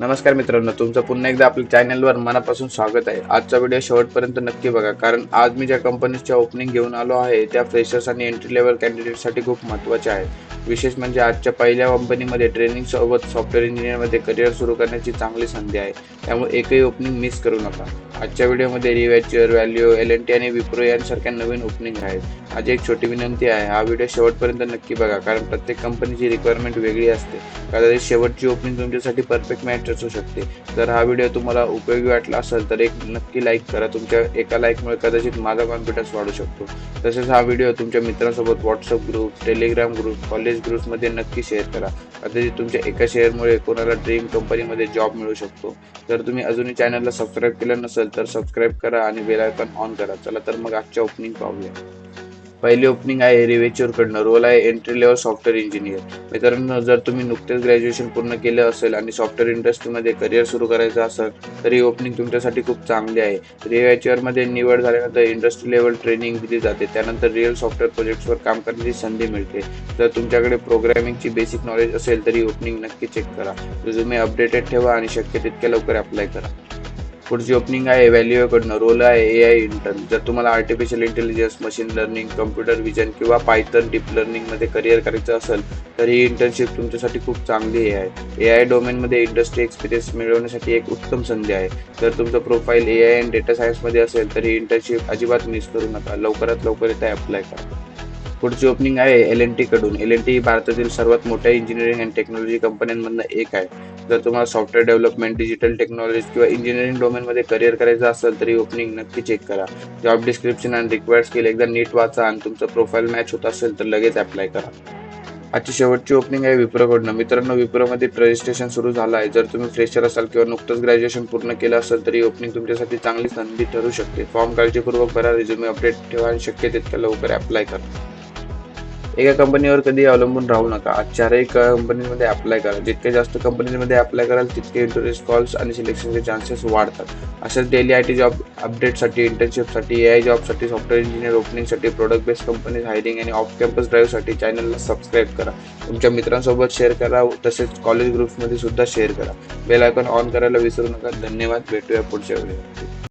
नमस्कार मित्रांनो, तुमचं पुन्हा एकदा आपल्या चॅनलवर मनापासून स्वागत आहे. आजचा व्हिडिओ शेवटपर्यंत नक्की बघा, कारण आज मी ज्या कंपनीच्या ओपनिंग घेऊन आलो आहे त्या फ्रेशर्स आणि एंट्री लेवल कॅन्डिडेटसाठी खूप महत्त्वाच्या आहेत. विशेष म्हणजे आजच्या पहिल्या कंपनीमध्ये ट्रेनिंग सोबत सॉफ्टवेअर इंजिनिअरमध्ये करिअर सुरू करण्याची चांगली संधी आहे. त्यामुळे एकही ओपनिंग मिस करू नका. आजच्या व्हिडिओमध्ये रिव्हॅच्युअर, व्हॅल्यू, एल&टी आणि विप्रो यांसारख्या नवीन ओपनिंग आहेत. माझी एक छोटी विनंती आहे, हा व्हिडिओ शेवटपर्यंत नक्की बघा, कारण प्रत्येक कंपनीची रिक्वायरमेंट वेगळी असते. कदाचित शेवटची ओपनिंग तुमच्यासाठी परफेक्ट मॅच असू शकते. जर हा व्हिडिओ तुम्हाला उपयोगी वाटला असेल तर एक नक्की लाईक करा. तुमच्या एका लाईकमुळे कदाचित माझा कॉन्फिडन्स वाढू शकतो. तसेच हा व्हिडिओ तुमच्या मित्रांसोबत WhatsApp group, Telegram group, college ग्रुप्समध्ये नक्की शेअर करा. कदाचित तुमच्या एका शेअरमुळे कोणाला ड्रीम कंपनीमध्ये जॉब मिळू शकतो. जर तुम्ही अजूनही चॅनलला सबस्क्राईब केलं नसेल तर सबस्क्राईब करा आणि बेल आयकॉन ऑन करा. चला तर मग आजच्या ओपनिंग पाहूया. पहिली ओपनिंग आहे रिव्हॅच्युअरकडनं. रोल आहे एंट्री लेवल सॉफ्टवेअर इंजिनियर. मित्रांनो, जर तुम्ही नुकतेच ग्रॅज्युएशन पूर्ण केलं असेल आणि सॉफ्टवेअर इंडस्ट्रीमध्ये करिअर सुरू करायचं असेल तर ही ओपनिंग तुमच्यासाठी खूप चांगली आहे. रिव्हॅच्युअरमध्ये निवड झाल्यानंतर इंडस्ट्री लेवल ट्रेनिंग दिली जाते. त्यानंतर रिअल सॉफ्टवेअर प्रोजेक्ट्सवर काम करण्याची संधी मिळते. जर तुमच्याकडे प्रोग्रामिंगची बेसिक नॉलेज असेल तर ही ओपनिंग नक्की चेक करा. रिझ्यूमे अपडेटेड ठेवा आणि शक्य तितक्या लवकर अप्लाय करा. पुढची ओपनिंग आहे व्हॅल्यूकडनं. रोल आहे AI इंटर्न. जर तुम्हाला artificial intelligence, machine learning, computer vision किंवा पायथन डीप लर्निंगमध्ये करिअर करायचं असेल तर ही इंटर्नशिप तुमच्यासाठी खूप चांगली आहे. AI डोमेनमध्ये इंडस्ट्री एक्सपिरियन्स मिळवण्यासाठी एक उत्तम संधी आहे. जर तुमचं प्रोफाईल AI आणि डेटा सायन्समध्ये असेल तर ही इंटर्नशिप अजिबात मिस करू नका. लवकरात लवकर इथे अप्लाय करा. पुढची ओपनिंग आहे L&T कडून. L&T ही भारतातील सर्वात मोठ्या इंजिनिअरिंग आणि टेक्नॉलॉजी कंपन्यांमधून एक आहे. जर तुम्हाला सॉफ्टवेअर डेव्हलपमेंट, डिजिटल टेक्नॉलॉजी किंवा इंजिनिअरिंग डोमेनमध्ये करिअर करायचं असेल तर ही ओपनिंग नक्की चेक करा. जॉब डिस्क्रिप्शन आणि रिक्वायर्ड स्किल एकदा नीट वाचा आणि तुमचं प्रोफाईल मॅच होत असेल तर लगेच अप्लाय करा. आजची शेवटची ओपनिंग आहे विप्रोकडनं. मित्रांनो, विप्रोमध्ये रजिस्ट्रेशन सुरू झालं आहे. जर तुम्ही फ्रेशर असाल किंवा नुकतंच ग्रॅज्युएशन पूर्ण केलं असेल तर ही ओपनिंग तुमच्यासाठी चांगली संधी ठरू शकते. फॉर्म काळजीपूर्वक भरा, रिझ्यूमे अपडेट ठेवा आणि शक्य तितक्या लवकर अप्लाय करा. एका कंपनीवर कधी अवलंबून राहू नका. आज चारही कंपनीमध्ये अप्लाय करा. जितके जास्त कंपनीमध्ये अप्लाय कराल तितके इंटरव्ह्यूज, कॉल्स आणि सिलेक्शनचे चान्सेस वाढतात. अशाच डेली IT जॉब अपडेटसाठी, इंटर्नशिपसाठी, AI जॉबसाठी, सॉफ्टवेअर इंजिनियर ओपनिंगसाठी, प्रोडक्ट बेस्ड कंपनीज, हायरिंग आणि ऑफ कॅम्पस ड्राईव्हसाठी चॅनलला सबस्क्राईब करा. तुमच्या मित्रांसोबत शेअर करा. तसेच कॉलेज ग्रुप्समध्ये सुद्धा शेअर करा. बेल आयकॉन ऑन करायला विसरू नका. धन्यवाद. भेटूया पुढच्या व्हिडिओ.